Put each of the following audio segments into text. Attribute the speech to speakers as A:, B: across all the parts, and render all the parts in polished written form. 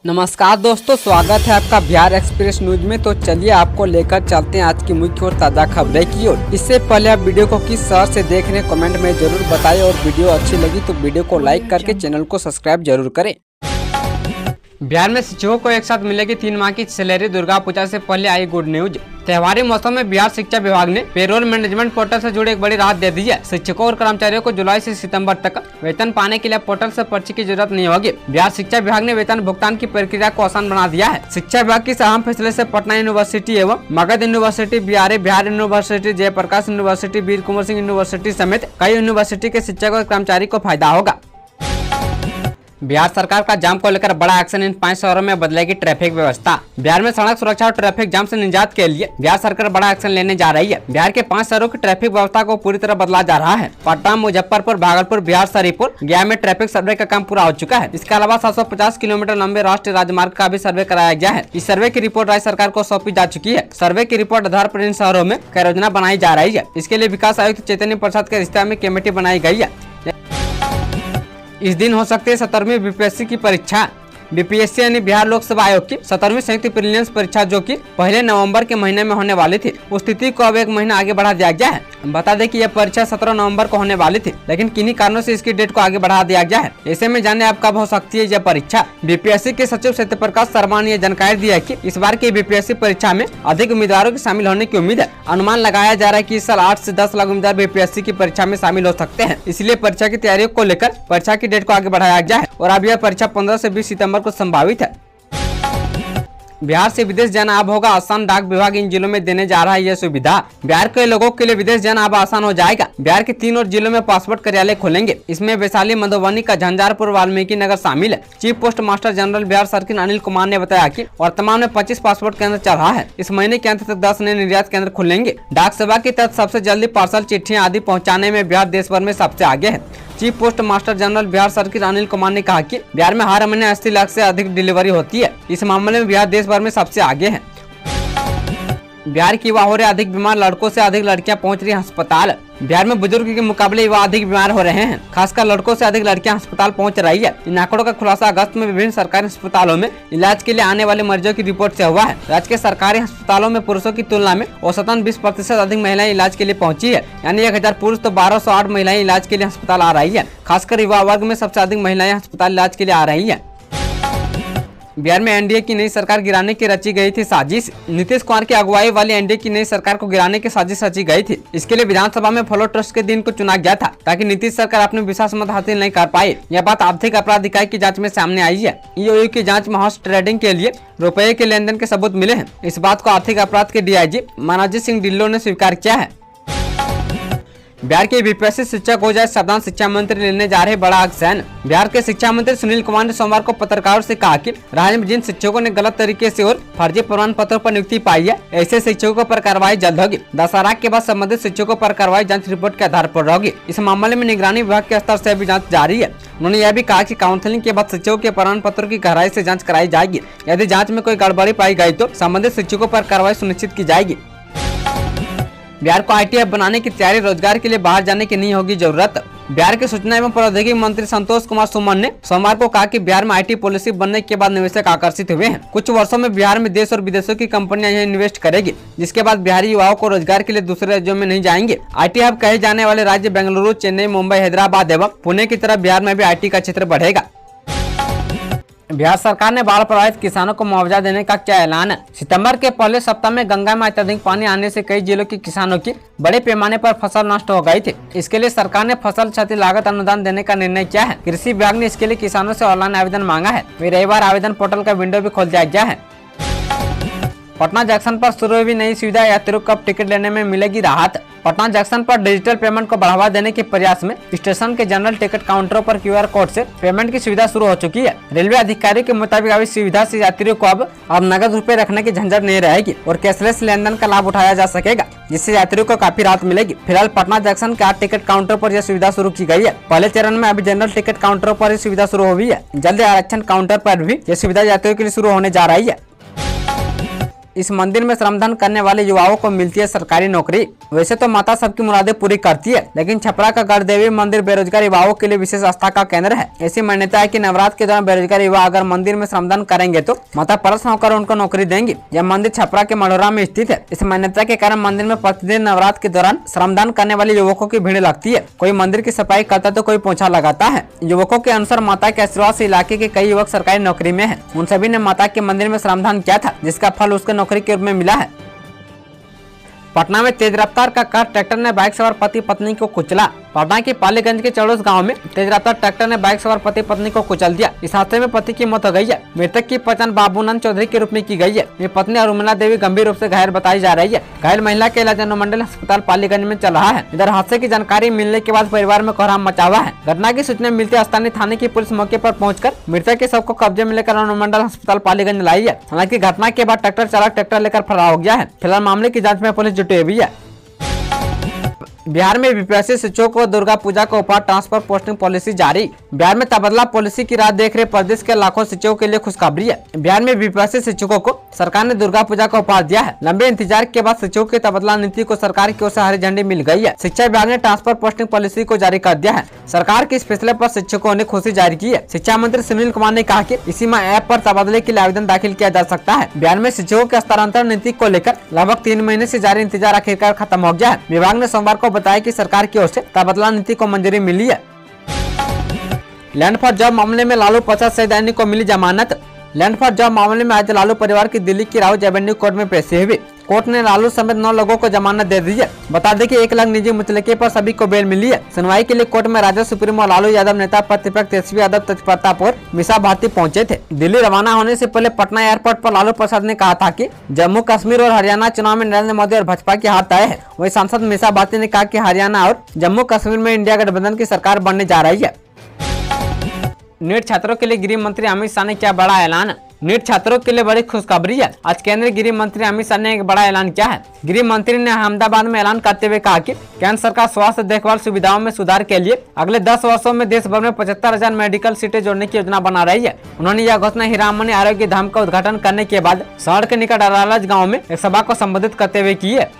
A: नमस्कार दोस्तों, स्वागत है आपका बिहार एक्सप्रेस न्यूज में। तो चलिए आपको लेकर चलते हैं आज की मुख्य और ताज़ा खबरें की ओर। इससे पहले आप वीडियो को किस शहर से देख रहे हैं कमेंट में जरूर बताएं और वीडियो अच्छी लगी तो वीडियो को लाइक करके चैनल को सब्सक्राइब जरूर करें। बिहार में शिक्षकों को एक साथ मिलेगी 3 माह की सैलरी। दुर्गा पूजा से पहले आई गुड न्यूज। त्योहारी मौसम में बिहार शिक्षा विभाग ने पेरोल मैनेजमेंट पोर्टल से जुड़े एक बड़ी राहत दे दी है। शिक्षकों और कर्मचारियों को जुलाई से सितंबर तक वेतन पाने के लिए पोर्टल से पर्ची की जरूरत नहीं होगी। बिहार शिक्षा विभाग ने वेतन भुगतान की प्रक्रिया को आसान बना दिया है। शिक्षा विभाग के इस अहम फैसले से पटना यूनिवर्सिटी एवं Magadh university, Bihar university, Jayaprakash university, Veer Kunwar Singh university समेत कई यूनिवर्सिटी के शिक्षक और कर्मचारी को फायदा होगा। बिहार सरकार का जाम को लेकर बड़ा एक्शन। इन 5 शहरों में बदलेगी ट्रैफिक व्यवस्था। बिहार में सड़क सुरक्षा और ट्रैफिक जाम से निजात के लिए बिहार सरकार बड़ा एक्शन लेने जा रही है। बिहार के 5 शहरों की ट्रैफिक व्यवस्था को पूरी तरह बदला जा रहा है। पटना, मुजफ्फरपुर, भागलपुर, बिहार शरीफपुर, गया में ट्रैफिक सर्वे का काम पूरा हो चुका है। इसके अलावा 750 किलोमीटर लंबे राष्ट्रीय राजमार्ग का भी सर्वे कराया गया है। इस सर्वे की रिपोर्ट राज्य सरकार को सौंपी जा चुकी है। सर्वे की रिपोर्ट आधार पर इन शहरों में कार्य योजना बनाई जा रही है। इसके लिए विकास आयुक्त चैतन्य प्रसाद के रिश्ते में कमेटी बनाई गई है। इस दिन हो सकती है 17वीं बीपीएससी की परीक्षा। बीपीएससी यानी बिहार लोक सेवा आयोग की 17वीं संयुक्त प्रीलिम्स परीक्षा जो कि पहले नवंबर के महीने में होने वाली थी, उस तिथि को अब 1 महीना आगे बढ़ा दिया गया है। बता दें कि यह परीक्षा 17 नवंबर को होने वाली थी, लेकिन किन्हीं कारणों से इसकी डेट को आगे बढ़ा दिया गया है। ऐसे में जाने अब कब हो सकती है यह परीक्षा। बीपीएससी के सचिव सत्यप्रकाश शर्मा ने यह जानकारी दी है कि इस बार की बीपीएससी परीक्षा में अधिक उम्मीदवारों के शामिल होने की उम्मीद है। अनुमान लगाया जा रहा है कि इस साल 8 से 10 लाख उम्मीदवार बीपीएससी की परीक्षा में शामिल हो सकते हैं। इसलिए परीक्षा की तैयारियों को लेकर परीक्षा की डेट को आगे बढ़ाया गया है और अब यह परीक्षा 15 से 20 सितम्बर को संभावित है। बिहार से विदेश जाना अब होगा आसान। डाक विभाग इन जिलों में देने जा रहा है यह सुविधा। बिहार के लोगों के लिए विदेश जाना अब आसान हो जाएगा। बिहार के 3 और जिलों में पासपोर्ट कार्यालय खुलेंगे। इसमें वैशाली, मधुबनी का झंझारपुर, वाल्मीकि नगर शामिल है। Chief post master general Bihar circle Anil Kumar ने बताया कि वर्तमान में 25 पासपोर्ट केंद्र चल रहा है। इस महीने के अंत तक 10 नए निर्यात केंद्र खुलेंगे। डाक सेवा के तहत सबसे जल्दी पार्सल, चिट्ठियां आदि पहुँचाने में बिहार देश भर में सबसे आगे है। Chief post master general Bihar circle Anil Kumar ने कहा कि बिहार में हर महीने 80 लाख से अधिक डिलीवरी होती है। इस मामले में बिहार देश भर में सबसे आगे है। बिहार की युवा हो रहे अधिक बीमार, लड़कों से अधिक लड़कियां पहुंच रही अस्पताल। बिहार में बुजुर्ग के मुकाबले युवा अधिक बीमार हो रहे हैं। खासकर लड़कों से अधिक लड़कियां अस्पताल पहुंच रही है। इन आंकड़ों का खुलासा अगस्त में विभिन्न सरकारी अस्पतालों में इलाज के लिए आने वाले मरीजों की रिपोर्ट से हुआ है। राज्य के सरकारी अस्पतालों में पुरुषों की तुलना में औसतन 20% अधिक महिलाएं इलाज के लिए पहुंची है। यानी 1000 पुरुष तो 1208 महिलाएं इलाज के लिए अस्पताल आ रही है। खासकर युवा वर्ग में सबसे अधिक महिलाएं अस्पताल इलाज के लिए आ रही है। बिहार में एनडीए की नई सरकार गिराने की रची गई थी साजिश। नीतीश कुमार की अगुवाई वाली एनडीए की नई सरकार को गिराने की साजिश रची गई थी। इसके लिए विधानसभा में फ्लो ट्रस्ट के दिन को चुना गया था ताकि नीतीश सरकार अपने विश्वास मत हासिल नहीं कर पाए। यह बात आर्थिक अपराध इकाई की जांच में सामने आई है। ईओयू की जांच में हॉर्स ट्रेडिंग के लिए रुपये के लेन देन के सबूत मिले हैं। इस बात को आर्थिक अपराध के डीआईजी मनोज सिंह ढिल्लों ने स्वीकार किया है। बिहार के बीपीएससी शिक्षक हो जाए सावधान, शिक्षा मंत्री लेने जा रहे बड़ा एक्शन। बिहार के शिक्षा मंत्री सुनील कुमार ने सोमवार को पत्रकारों से कहा कि राज्य में जिन शिक्षकों ने गलत तरीके से और फर्जी प्रमाण पत्रों पर नियुक्ति पाई है, ऐसे शिक्षकों पर कार्रवाई जल्द होगी। दशहरा के बाद संबंधित शिक्षकों पर कार्रवाई जांच रिपोर्ट के आधार पर होगी। इस मामले में निगरानी विभाग के स्तर से भी जाँच जारी है। उन्होंने यह भी कहा कि काउंसलिंग के बाद शिक्षकों के प्रमाण पत्रों की गहराई से जाँच कराई जाएगी। यदि जाँच में कोई गड़बड़ी पाई गई तो संबंधित शिक्षकों पर कार्रवाई सुनिश्चित की जाएगी। बिहार को आईटी हब बनाने की तैयारी, रोजगार के लिए बाहर जाने की नहीं होगी जरूरत। बिहार के सूचना एवं प्रौद्योगिकी मंत्री संतोष कुमार सुमन ने सोमवार को कहा कि बिहार में आईटी पॉलिसी बनने के बाद निवेशक आकर्षित हुए हैं। कुछ वर्षों में बिहार में देश और विदेशों की कंपनियां यहां इन्वेस्ट करेगी, जिसके बाद बिहारी युवाओं को रोजगार के लिए दूसरे राज्यों में नहीं जाएंगे। आईटी हब कहे जाने वाले राज्य बेंगलुरु, चेन्नई, मुंबई, हैदराबाद एवं पुणे की तरह बिहार में भी आईटी का क्षेत्र बढ़ेगा। बिहार सरकार ने बाढ़ प्रभावित किसानों को मुआवजा देने का किया ऐलान। सितंबर के पहले सप्ताह में गंगा में अत्यधिक पानी आने से कई जिलों के किसानों की बड़े पैमाने पर फसल नष्ट हो गई थी। इसके लिए सरकार ने फसल क्षति लागत अनुदान देने का निर्णय किया है। कृषि विभाग ने इसके लिए किसानों से ऑनलाइन आवेदन मांगा है। रविवार आवेदन पोर्टल का विंडो भी खोल दिया गया है। पटना जंक्शन पर शुरू हुई नई सुविधा, यात्रियों को अब टिकट लेने में मिलेगी राहत। पटना जंक्शन पर डिजिटल पेमेंट को बढ़ावा देने के प्रयास में स्टेशन के जनरल टिकट काउंटरों पर क्यूआर कोड से पेमेंट की सुविधा शुरू हो चुकी है। रेलवे अधिकारियों के मुताबिक अब इस सुविधा से यात्रियों को अब नगद रुपए रखने की झंझट नहीं रहेगी और कैशलेस लेन देन का लाभ उठाया जा सकेगा, जिससे यात्रियों को काफी राहत मिलेगी। फिलहाल पटना जंक्शन के 8 टिकट काउंटर पर यह सुविधा शुरू की गई है। पहले चरण में अभी जनरल टिकट काउंटरों पर यह सुविधा शुरू हुई है। जल्द आरक्षण काउंटर पर भी यह सुविधा यात्रियों के लिए शुरू होने जा रही है। इस मंदिर में श्रमदान करने वाले युवाओं को मिलती है सरकारी नौकरी। वैसे तो माता सबकी मुरादें पूरी करती है, लेकिन छपरा का गढ़ देवी मंदिर बेरोजगार युवाओं के लिए विशेष आस्था का केंद्र है। ऐसी मान्यता है कि नवरात्र के दौरान बेरोजगार युवा अगर मंदिर में श्रमदान करेंगे तो माता प्रसन्न होकर उनको नौकरी देंगी। यह मंदिर छपरा के मढ़ौरा में स्थित है। इस मान्यता के कारण मंदिर में प्रतिदिन नवरात्र के दौरान श्रमदान करने वाले युवकों की भीड़ लगती है। कोई मंदिर की सफाई करता तो कोई पोछा लगाता है। युवकों के अनुसार माता के आशीर्वाद से इलाके के कई युवक सरकारी नौकरी में है। उन सभी ने माता के मंदिर में श्रमदान किया था, जिसका फल उसको नौकरी के रूप में मिला है। पटना में तेज रफ्तार का कार ट्रैक्टर ने बाइक सवार पति पत्नी को कुचला। पटना के पालीगंज के चड़ोस गांव में तेज रफ्तार ट्रैक्टर ने बाइक सवार पति पत्नी को कुचल दिया। इस हादसे में पति की मौत हो गई है। मृतक की पहचान बाबूनंद चौधरी के रूप में की गई है। ये पत्नी अरुमिला देवी गंभीर रूप से घायल बताई जा रही है। घायल महिला का इलाज अनुमंडल अस्पताल पालीगंज में चल रहा है। इधर हादसे की जानकारी मिलने के बाद परिवार में कोहराम मचा हुआ है। घटना की सूचना मिलते स्थानीय थाने की पुलिस मौके पर पहुंचकर मृतक के शव को कब्जे में लेकर अनुमंडल अस्पताल पालीगंज लाई है। हालांकि घटना के बाद ट्रैक्टर चालक ट्रैक्टर लेकर फरार हो गया है। फिलहाल मामले की जाँच में पुलिस जुटी हुई है। बिहार में बीपीएससी शिक्षकों को दुर्गा पूजा को उपहार ट्रांसफर पोस्टिंग पॉलिसी जारी। बिहार में तबादला पॉलिसी की राह देख रहे प्रदेश के लाखों शिक्षकों के लिए खुशखबरी है। बिहार में बीपीएससी शिक्षकों को सरकार ने दुर्गा पूजा का उपहार दिया है। लंबे इंतजार के बाद शिक्षकों की तबादला नीति को सरकार की ओर से हरी झंडी मिल गई है। शिक्षा विभाग ने ट्रांसफर पोस्टिंग पॉलिसी को जारी कर दिया है। सरकार के इस फैसले पर शिक्षकों ने खुशी जारी की है। शिक्षा मंत्री सुनील कुमार ने कहा कि इसी माह ऐप पर तबादले के लिए आवेदन दाखिल किया जा सकता है। बिहार में शिक्षकों के स्थानांतरण नीति को लेकर लगभग 3 महीने से जारी इंतजार आखिरकार खत्म हो गया है। विभाग ने सोमवार को बताया कि सरकार की ओर से तबादला नीति को मंजूरी मिली है। लैंड फॉर जॉब मामले में लालू प्रसाद सैदानी को मिली जमानत। लैंड फॉर जॉब मामले में आज लालू परिवार की दिल्ली की राउज एवेन्यू कोर्ट में पेशी हुई। कोर्ट ने लालू समेत 9 लोगों को जमानत दे दी है। बता दें कि 1 लाख निजी मुचलके पर सभी को बेल मिली है। सुनवाई के लिए कोर्ट में राजद सुप्रीमो लालू यादव, नेता प्रतिपक्ष तेजस्वी यादव, तेजप्रताप और मीसा भारती पहुंचे थे। दिल्ली रवाना होने से पहले पटना एयरपोर्ट पर लालू प्रसाद ने कहा था कि जम्मू कश्मीर और हरियाणा चुनाव में नरेंद्र मोदी और भाजपा की हार तय है। वही सांसद मीसा भारती ने कहा कि हरियाणा और जम्मू कश्मीर में इंडिया गठबंधन की सरकार बनने जा रही है। नीट छात्रों के लिए गृह मंत्री अमित शाह ने किया बड़ा ऐलान। नीट छात्रों के लिए बड़ी खुशखबरी है। आज केंद्रीय गृह मंत्री अमित शाह ने एक बड़ा ऐलान किया है। गृह मंत्री ने अहमदाबाद में ऐलान करते हुए कहा कि केंद्र सरकार स्वास्थ्य देखभाल सुविधाओं में सुधार के लिए अगले 10 वर्षों में देश भर में 75,000 मेडिकल सीटें जोड़ने की योजना बना रही है। उन्होंने यह घोषणा हीरामनी आरोग्य धाम का उद्घाटन करने के बाद शहर के निकट अरालज गाँव में एक सभा को संबोधित करते हुए की है।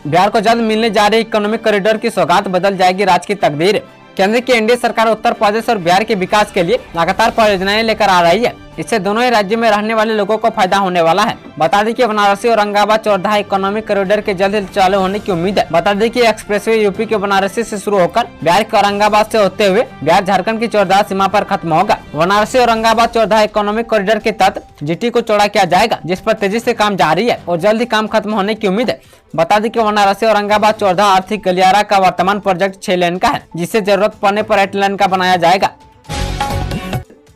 A: बिहार को जल्द मिलने जा रही इकोनॉमिक कॉरिडोर की सौगात बदल जाएगी राज्य की तकदीर। केंद्र की एनडीए सरकार उत्तर प्रदेश और बिहार के विकास के लिए लगातार परियोजनाएं लेकर आ रही है। इससे दोनों ही राज्यों में रहने वाले लोगों को फायदा होने वाला है। बता दें कि बनारसी औरंगाबाद चौराहा इकोनॉमिक कॉरिडोर के जल्द चालू होने की उम्मीद है। बता दें कि एक्सप्रेसवे यूपी के बनारसी से शुरू होकर बिहार के औरंगाबाद से होते हुए बिहार झारखंड की चौराहा सीमा पर खत्म होगा। बनारसी औरंगाबाद चौराहा इकोनॉमिक कॉरिडोर के तहत जीटी को चौड़ा किया जाएगा, जिस पर तेजी से काम जारी है और जल्द ही काम खत्म होने की उम्मीद है। बता दें कि बनारसी औरंगाबाद चौराहा आर्थिक गलियारा का वर्तमान प्रोजेक्ट 6 लेन का है, जिससे जरूरत पड़ने पर 8 लेन का बनाया जाएगा।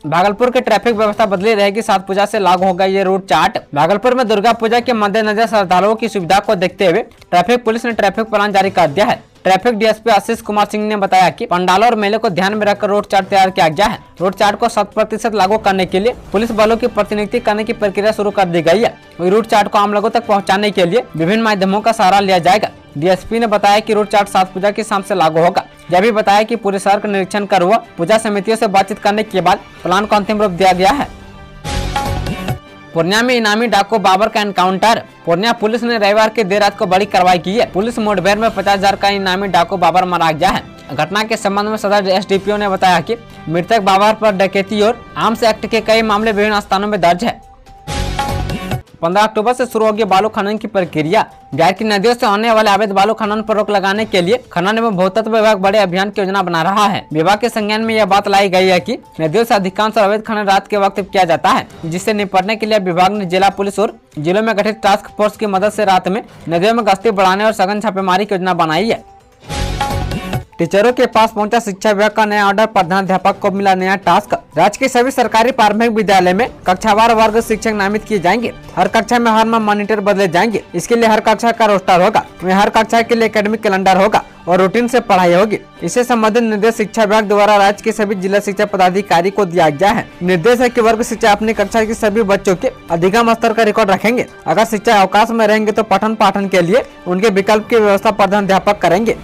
A: भागलपुर की ट्रैफिक व्यवस्था बदली रहेगी। 7 पूजा से लागू होगा ये रूट चार्ट। भागलपुर में दुर्गा पूजा के मद्देनजर श्रद्धालुओं की सुविधा को देखते हुए ट्रैफिक पुलिस ने ट्रैफिक प्लान जारी कर दिया है। ट्रैफिक डीएसपी आशीष कुमार सिंह ने बताया कि पंडालों और मेले को ध्यान में रखकर रूट चार्ट तैयार किया गया है। रूट चार्ट को 100% लागू करने के लिए पुलिस बलों की प्रतिनियुक्ति करने की प्रक्रिया शुरू कर दी गई है। वही रूट चार्ट को आम लोगों तक पहुंचाने के लिए विभिन्न माध्यमों का सहारा लिया जाएगा। डीएसपी ने बताया कि रूट चार्ट 7 पूजा की शाम से लागू होगा। यह भी बताया कि पूरे शहर का निरीक्षण कर हुआ पूजा समितियों से बातचीत करने के बाद प्लान को अंतिम रूप दिया गया है। पूर्णिया में इनामी डाकू बाबर का एनकाउंटर। पूर्णिया पुलिस ने रविवार की देर रात को बड़ी कार्रवाई की है। पुलिस मुठभेड़ में 50,000 का इनामी डाकू बाबर मारा गया है। घटना के संबंध में सदर एसडीपीओ ने बताया कि मृतक बाबर पर डकैती और आर्म्स एक्ट के कई मामले विभिन्न स्थानों में दर्ज है। 15 अक्टूबर से शुरू होगी बालू खनन की प्रक्रिया। बिहार की नदियों से होने वाले अवैध बालू खनन पर रोक लगाने के लिए खनन एवं भूतत्व विभाग बड़े अभियान की योजना बना रहा है। विभाग के संज्ञान में यह बात लाई गई है कि नदियों से अधिकांश अवैध खनन रात के वक्त किया जाता है, जिससे निपटने के लिए विभाग ने जिला पुलिस और जिलों में गठित टास्क फोर्स की मदद से रात में नदियों में गश्ती बढ़ाने और सघन छापेमारी की योजना बनाई है। टीचरों के पास पहुंचा शिक्षा विभाग का नया ऑर्डर। प्रधानाध्यापक को मिला नया टास्क। राज्य के सभी सरकारी प्राथमिक विद्यालय में कक्षावार वर्ग शिक्षक नामित किए जाएंगे। हर कक्षा में हर माह मॉनिटर बदले जाएंगे। इसके लिए हर कक्षा का रोस्टर होगा। वहीं हर कक्षा के लिए एकेडमिक कैलेंडर होगा और रूटीन से पढ़ाई होगी। इससे संबंधित निर्देश शिक्षा विभाग द्वारा राज्य के सभी जिला शिक्षा पदाधिकारी को दिया गया है। निर्देश है कि वर्ग शिक्षा अपनी कक्षा के सभी बच्चों के अधिगम स्तर का रिकॉर्ड रखेंगे। अगर शिक्षा अवकाश में रहेंगे तो पठन पाठन के लिए उनके विकल्प की व्यवस्था प्रधानाध्यापक करेंगे।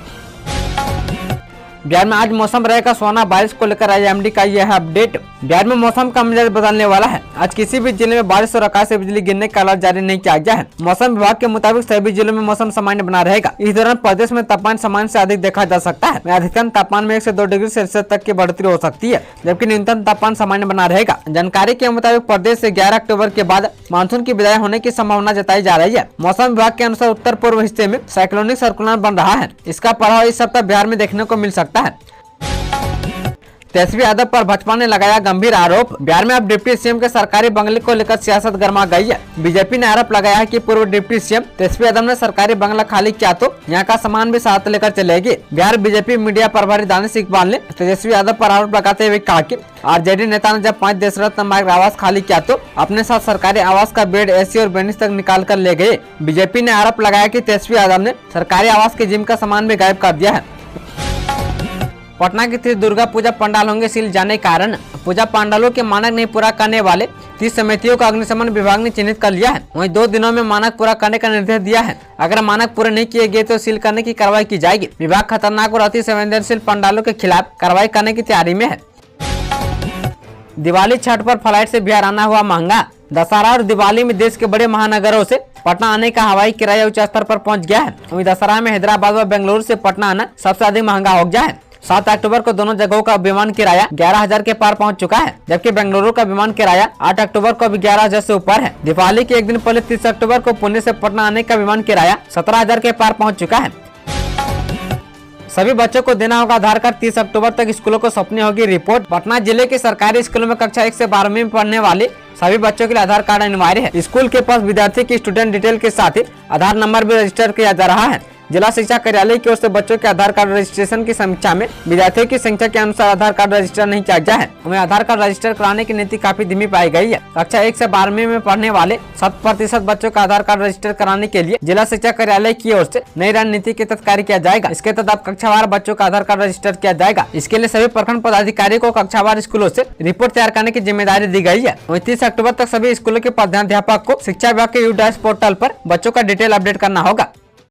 A: बिहार में आज मौसम रहेगा सुहाना, बारिश को लेकर IMD का यह है अपडेट। बिहार में मौसम का मिजाज बदलने वाला है। आज किसी भी जिले में बारिश और आकाश से बिजली गिरने का अलर्ट जारी नहीं किया गया है। मौसम विभाग के मुताबिक सभी जिलों में मौसम सामान्य बना रहेगा। इस दौरान प्रदेश में तापमान सामान्य से अधिक देखा जा सकता है। अधिकतम तापमान में 1 से 2 डिग्री सेल्सियस तक की बढ़ोतरी हो सकती है, जबकि न्यूनतम तापमान सामान्य बना रहेगा। जानकारी के मुताबिक प्रदेश से 11 अक्टूबर के बाद मानसून की विदाई होने की संभावना जताई जा रही है। मौसम विभाग के अनुसार उत्तर पूर्व हिस्से में साइक्लोनिक सर्कुलर बन रहा है। इसका प्रभाव इस सप्ताह बिहार में देखने को मिल सकता है। तेजस्वी यादव पर भाजपा ने लगाया गंभीर आरोप। बिहार में अब डिप्टी सीएम के सरकारी बंगले को लेकर सियासत गर्मा गई है। बीजेपी ने आरोप लगाया है कि पूर्व डिप्टी सीएम तेजस्वी यादव ने सरकारी बंगला खाली किया तो यहाँ का सामान भी साथ लेकर चलेगी। बिहार बीजेपी मीडिया प्रभारी दानिश इकबाल ने तेजस्वी यादव पर आरोप लगाते हुए कहा कि आरजेडी नेता ने जब 5 देश रत्न आवास खाली किया तो अपने साथ सरकारी आवास का बेड, AC और बेनिस तक निकाल कर ले गए। बीजेपी ने आरोप लगाया कि तेजस्वी यादव ने सरकारी आवास के जिम का सामान भी गायब कर दिया है। पटना की 30 दुर्गा पूजा पंडाल होंगे सील जाने कारण पूजा पंडालों के मानक नहीं पूरा करने वाले 30 समितियों को अग्निशमन विभाग ने चिन्हित कर लिया है। वहीं 2 दिनों में मानक पूरा करने का निर्देश दिया है। अगर मानक पूरे नहीं किए गए तो सील करने की कार्रवाई की जाएगी। विभाग खतरनाक और अति संवेदनशील पंडालों के खिलाफ कार्रवाई करने की तैयारी में है। दिवाली छठ पर फ्लाइट से बिहार आना हुआ महंगा। दशहरा और दिवाली में देश के बड़े महानगरों से पटना आने का हवाई किराया उच्च स्तर पर पहुंच गया है। वहीं दशहरा में हैदराबाद व बेंगलुरु से पटना आना सबसे अधिक महंगा हो गया है। 7 अक्टूबर को दोनों जगहों का विमान किराया 11,000 के पार पहुंच चुका है, जबकि बेंगलुरु का विमान किराया 8 अक्टूबर को भी 11,000 से ऊपर है। दिवाली के एक दिन पहले 30 अक्टूबर को पुणे से पटना आने का विमान किराया 17,000 के पार पहुंच चुका है। सभी बच्चों को देना होगा आधार कार्ड। 30 अक्टूबर तक स्कूलों को सौंपनी होगी रिपोर्ट। पटना जिले के सरकारी स्कूलों में कक्षा 1 से 12वीं में पढ़ने वाले सभी बच्चों के लिए आधार कार्ड अनिवार्य है। स्कूल के पास विद्यार्थी की स्टूडेंट डिटेल के साथ ही आधार नंबर भी रजिस्टर किया जा रहा है। जिला शिक्षा कार्यालय की ओर से बच्चों के आधार कार्ड रजिस्ट्रेशन की समीक्षा में विद्यार्थियों की संख्या के अनुसार आधार कार्ड रजिस्टर नहीं किया गया है। हमें आधार कार्ड रजिस्टर कराने की नीति काफी धीमी पाई गई है। कक्षा 1 से 12वीं में पढ़ने वाले 7% बच्चों का आधार कार्ड रजिस्टर कराने के लिए जिला शिक्षा कार्यालय की ओर से नई रणनीति के तहत कार्य किया जाएगा। इसके तहत अब कक्षावार बच्चों का आधार कार्ड रजिस्टर किया जाएगा। इसके लिए सभी प्रखंड पदाधिकारी को कक्षावार स्कूलों से रिपोर्ट तैयार करने की जिम्मेदारी दी गई है। वहीं 30 अक्टूबर तक सभी स्कूलों के प्रधानाध्यापक को शिक्षा विभाग के UDAS पोर्टल पर बच्चों का डिटेल अपडेट करना होगा।